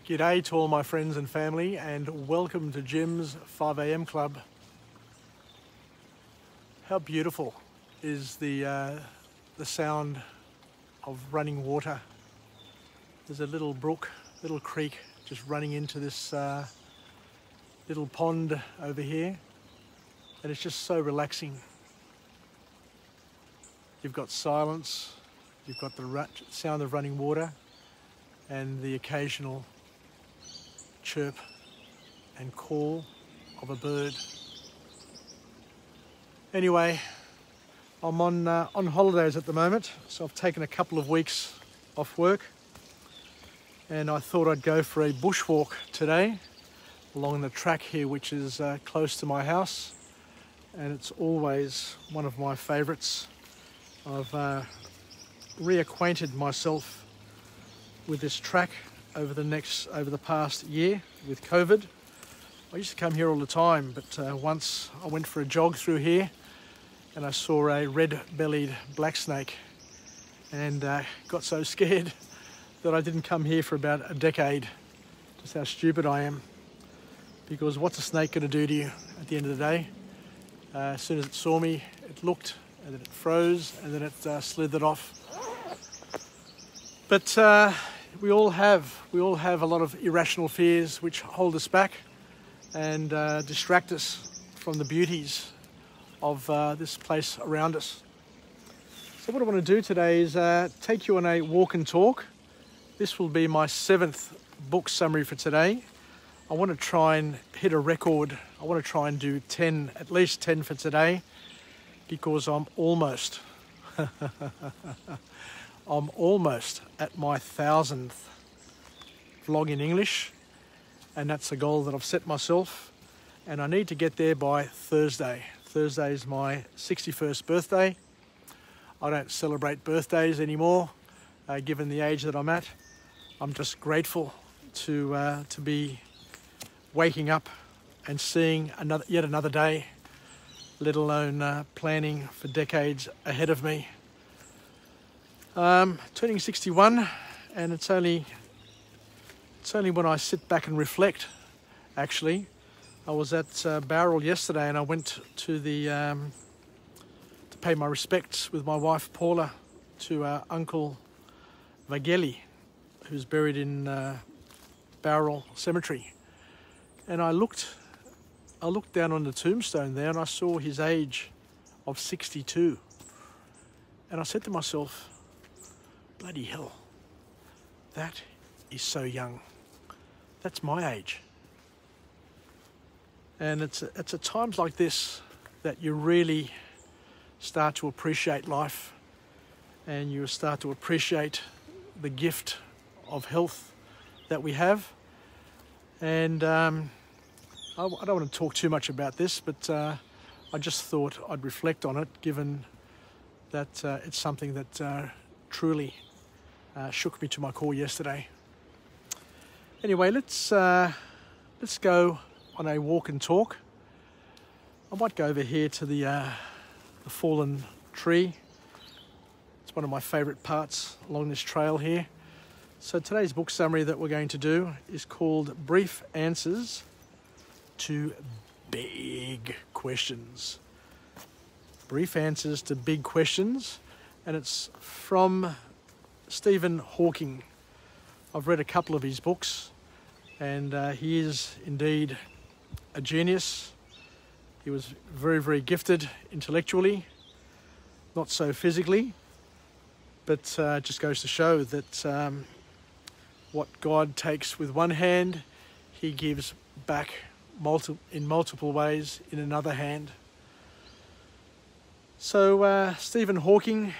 G'day to all my friends and family, and welcome to Jim's 5 a.m. Club. How beautiful is the sound of running water. There's a little brook, little creek just running into this little pond over here, and it's just so relaxing. You've got silence, you've got the sound of running water and the occasional chirp and call of a bird. Anyway, I'm on holidays at the moment, so I've taken a couple of weeks off work, and I thought I'd go for a bushwalk today along the track here, which is close to my house, and it's always one of my favourites. I've reacquainted myself with this track over the past year with COVID. I used to come here all the time, but once I went for a jog through here and I saw a red-bellied black snake and got so scared that I didn't come here for about a decade. Just how stupid I am. Because what's a snake going to do to you at the end of the day? As soon as it saw me, it looked, and then it froze, and then it slithered off. But we all have a lot of irrational fears which hold us back and distract us from the beauties of this place around us. So what I want to do today is take you on a walk and talk. This will be my 7th book summary for today. I want to try and hit a record. I want to try and do 10, at least 10 for today, because I'm almost at my 1000th vlog in English, and that's a goal that I've set myself, and I need to get there by Thursday. Thursday is my 61st birthday. I don't celebrate birthdays anymore, given the age that I'm at. I'm just grateful to be waking up and seeing yet another day, let alone planning for decades ahead of me. Turning 61, and it's only when I sit back and reflect. Actually, I was at Bowral yesterday, and I went to to pay my respects with my wife Paula to our Uncle Vageli, who's buried in Bowral Cemetery. And I looked down on the tombstone there, and I saw his age of 62, and I said to myself, bloody hell, that is so young. That's my age. And it's at times like this that you really start to appreciate life, and you start to appreciate the gift of health that we have. And I don't want to talk too much about this, but I just thought I'd reflect on it, given that it's something that truly shook me to my core yesterday. Anyway, let's go on a walk and talk. I might go over here to the fallen tree. It's one of my favourite parts along this trail here. So today's book summary that we're going to do is called Brief Answers to Big Questions. Brief Answers to Big Questions, and it's from Stephen Hawking. I've read a couple of his books, and he is indeed a genius. He was very, very gifted intellectually, not so physically, but it just goes to show that what God takes with one hand, he gives back in multiple ways in another hand. So Stephen Hawking,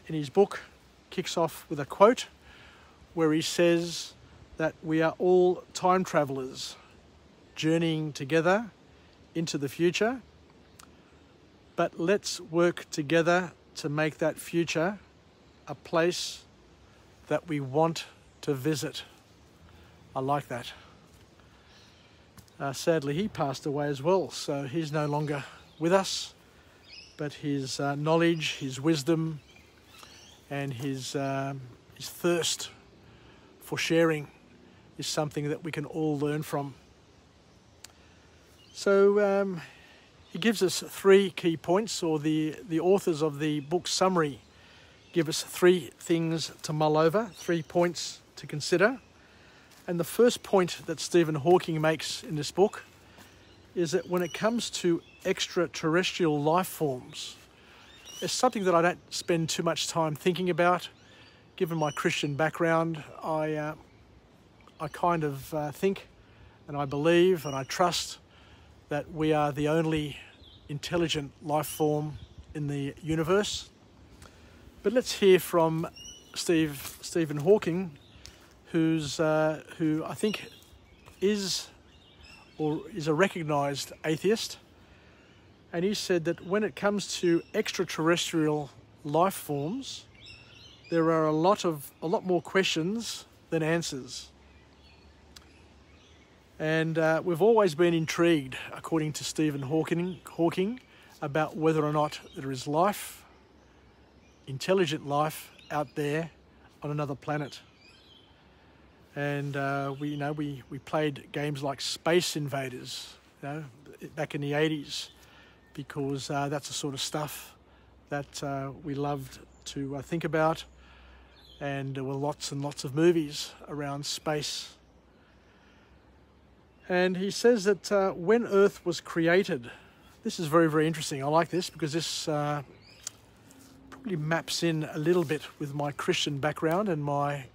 in his book, kicks off with a quote where he says that we are all time travelers journeying together into the future, but let's work together to make that future a place that we want to visit. I like that. Sadly, he passed away as well, so he's no longer with us, but his knowledge, his wisdom, and his thirst for sharing is something that we can all learn from. So he gives us 3 key points, or the authors of the book summary give us 3 things to mull over, 3 points to consider. And the first point that Stephen Hawking makes in this book is that when it comes to extraterrestrial life forms, it's something that I don't spend too much time thinking about. Given my Christian background, I kind of think and I believe and I trust that we are the only intelligent life form in the universe. But let's hear from Stephen Hawking, who I think is a recognised atheist. And he said that when it comes to extraterrestrial life forms, there are a lot more questions than answers. And we've always been intrigued, according to Stephen Hawking, about whether or not there is life, intelligent life, out there on another planet. And we played games like Space Invaders, back in the 80s, because that's the sort of stuff that we loved to think about. And there were lots and lots of movies around space. And he says that when Earth was created, this is very, very interesting. I like this because this probably maps in a little bit with my Christian background and my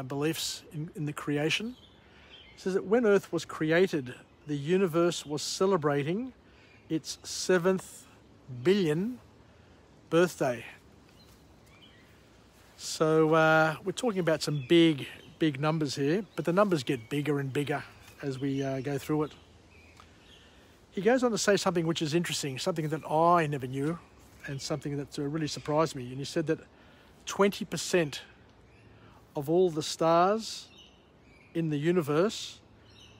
beliefs in the creation. He says that when Earth was created, the universe was celebrating its 7th billion birthday. So we're talking about some big numbers here, but the numbers get bigger and bigger as we go through it. He goes on to say something which is interesting, something that I never knew, and something that really surprised me. And he said that 20% of all the stars in the universe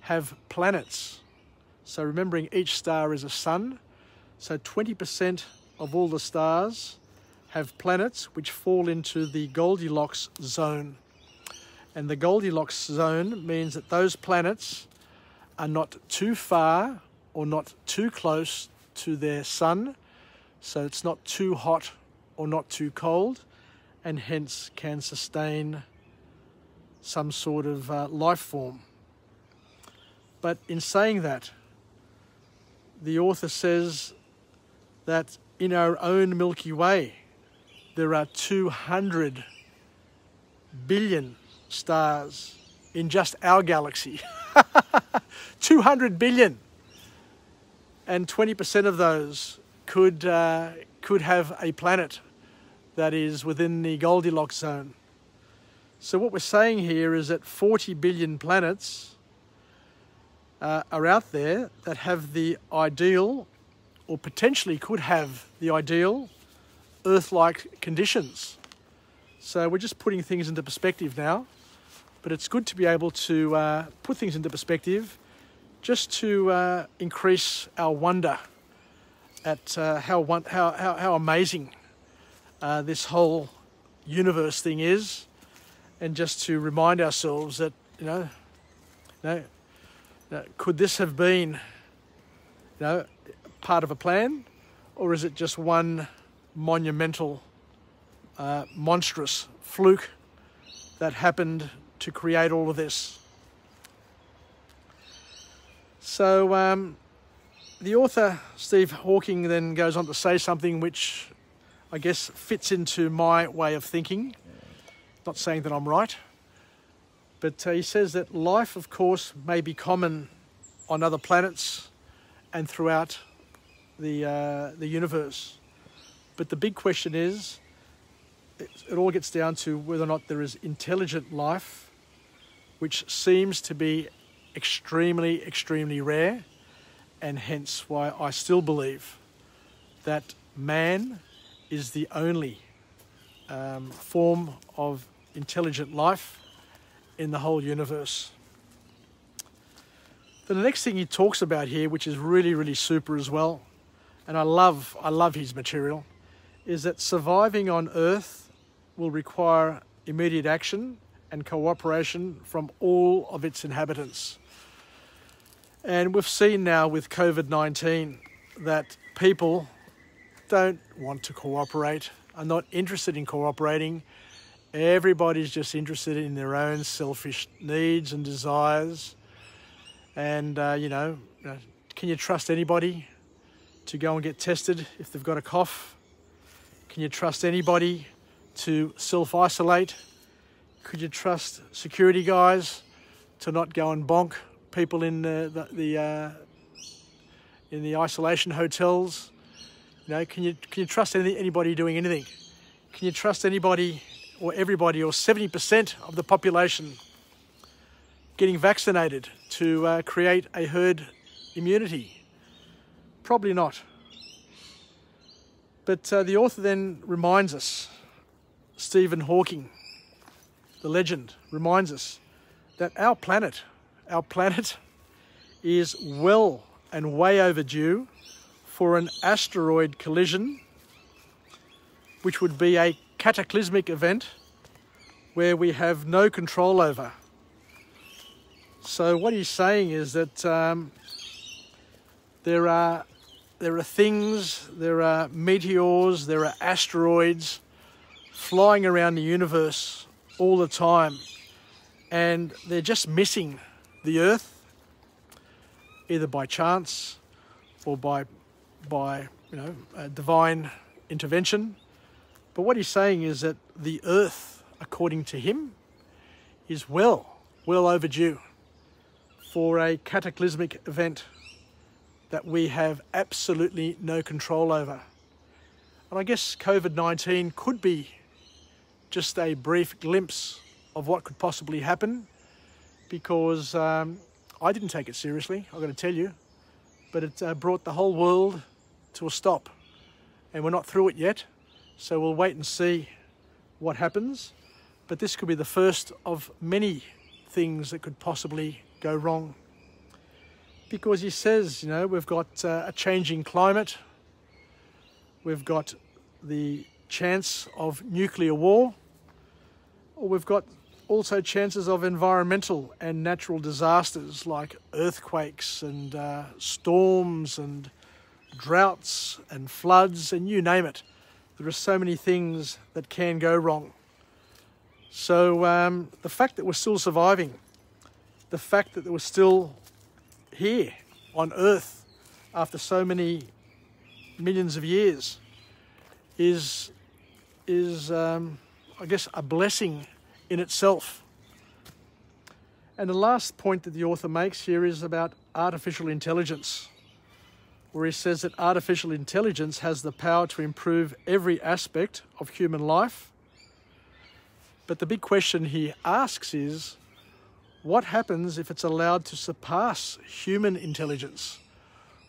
have planets. So remembering each star is a sun, so 20% of all the stars have planets which fall into the Goldilocks zone. And the Goldilocks zone means that those planets are not too far or not too close to their sun, so it's not too hot or not too cold, and hence can sustain some sort of life form. But in saying that, the author says that in our own Milky Way, there are 200 billion stars in just our galaxy. 200 billion. And 20% of those could have a planet that is within the Goldilocks zone. So what we're saying here is that 40 billion planets are out there that have the ideal, or potentially could have the ideal, Earth-like conditions. So we're just putting things into perspective now, but it's good to be able to put things into perspective just to increase our wonder at how amazing this whole universe thing is, and just to remind ourselves that, could this have been, part of a plan, or is it just one monumental, monstrous fluke that happened to create all of this? So the author, Steve Hawking, then goes on to say something which I guess fits into my way of thinking. Not saying that I'm right, but he says that life, of course, may be common on other planets and throughout the universe. But the big question is, it all gets down to whether or not there is intelligent life, which seems to be extremely, extremely rare, and hence why I still believe that man is the only form of intelligent life in the whole universe. Then the next thing he talks about here, which is really, really super as well, and I love his material, is that surviving on Earth will require immediate action and cooperation from all of its inhabitants. And we've seen now with COVID-19 that people don't want to cooperate, are not interested in cooperating. Everybody's just interested in their own selfish needs and desires. And, can you trust anybody to go and get tested if they've got a cough? Can you trust anybody to self-isolate? Could you trust security guys to not go and bonk people in the isolation hotels? Can you trust anybody doing anything? Can you trust anybody or everybody or 70% of the population getting vaccinated to create a herd immunity? Probably not. But the author then reminds us, Stephen Hawking, the legend, reminds us that our planet is well and way overdue for an asteroid collision, which would be a cataclysmic event where we have no control over. So what he's saying is that there are things, there are meteors, there are asteroids flying around the universe all the time, and they're just missing the Earth, either by chance or by divine intervention. But what he's saying is that the Earth, according to him, is well overdue for a cataclysmic event that we have absolutely no control over. And I guess COVID-19 could be just a brief glimpse of what could possibly happen, because I didn't take it seriously, I've got to tell you, but it brought the whole world to a stop, and we're not through it yet, so we'll wait and see what happens. But this could be the first of many things that could possibly go wrong, because he says, we've got a changing climate, we've got the chance of nuclear war, or we've got also chances of environmental and natural disasters like earthquakes and storms and droughts and floods, and you name it. There are so many things that can go wrong. So the fact that we're still surviving, the fact that we're still here on Earth after so many millions of years is I guess, a blessing in itself. And the last point that the author makes here is about artificial intelligence, where he says that artificial intelligence has the power to improve every aspect of human life. But the big question he asks is, what happens if it's allowed to surpass human intelligence?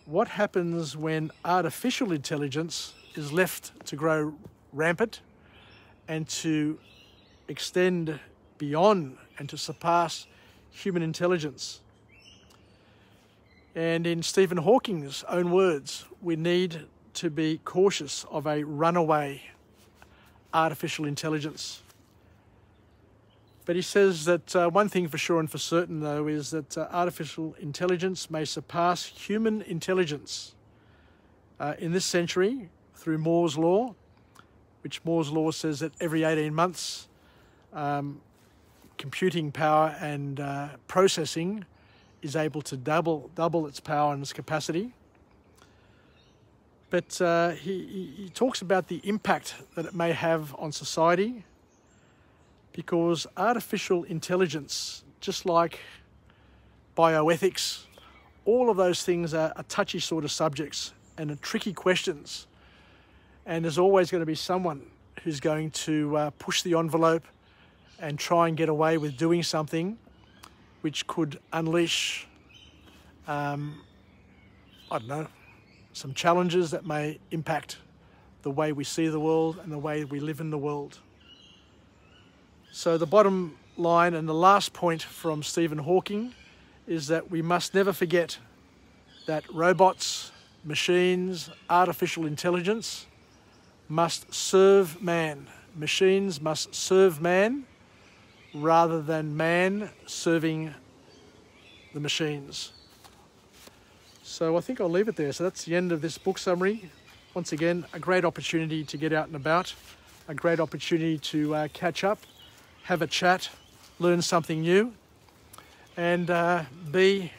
What happens when artificial intelligence is left to grow rampant and to extend beyond and to surpass human intelligence? And in Stephen Hawking's own words, we need to be cautious of a runaway artificial intelligence. But he says that one thing for sure and for certain, though, is that artificial intelligence may surpass human intelligence in this century through Moore's law, which Moore's law says that every 18 months, computing power and processing is able to double its power and its capacity. But he talks about the impact that it may have on society, because artificial intelligence, just like bioethics, all of those things are touchy sort of subjects and are tricky questions. And there's always going to be someone who's going to push the envelope and try and get away with doing something which could unleash, some challenges that may impact the way we see the world and the way we live in the world. So the bottom line and the last point from Stephen Hawking is that we must never forget that robots, machines, artificial intelligence must serve man. Machines must serve man rather than man serving the machines. So I think I'll leave it there. So that's the end of this book summary. Once again, a great opportunity to get out and about, a great opportunity to catch up, have a chat, learn something new, and be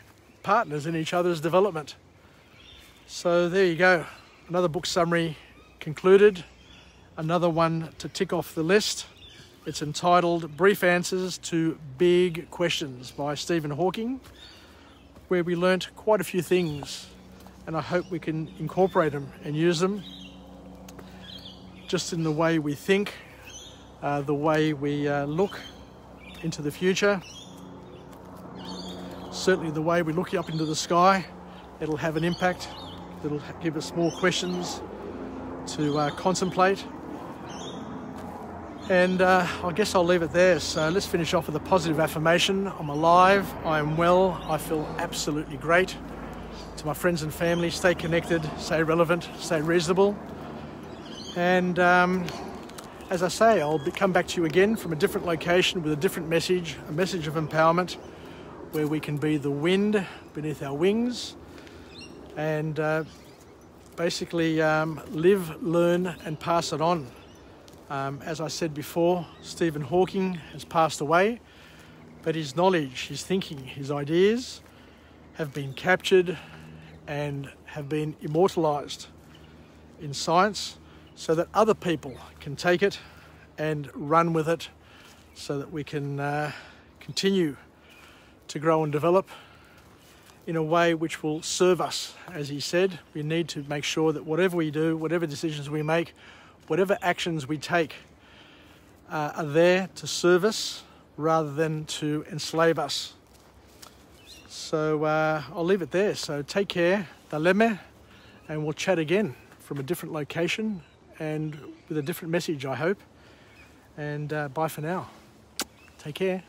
partners in each other's development. So there you go. Another book summary concluded. Another one to tick off the list. It's entitled Brief Answers to Big Questions by Stephen Hawking, where we learnt quite a few things, and I hope we can incorporate them and use them just in the way we think, the way we look into the future. Certainly the way we look up into the sky, it'll have an impact. It'll give us more questions to contemplate. And I guess I'll leave it there. So let's finish off with a positive affirmation. I'm alive, I am well, I feel absolutely great. To my friends and family, stay connected, stay relevant, stay reasonable. And as I say, I'll come back to you again from a different location with a different message, a message of empowerment, where we can be the wind beneath our wings and basically live, learn and pass it on. As I said before, Stephen Hawking has passed away, but his knowledge, his thinking, his ideas have been captured and have been immortalised in science so that other people can take it and run with it so that we can continue to grow and develop in a way which will serve us. As he said, we need to make sure that whatever we do, whatever decisions we make, whatever actions we take are there to serve us rather than to enslave us. So I'll leave it there. So take care, taleme, and we'll chat again from a different location and with a different message, I hope. And bye for now. Take care.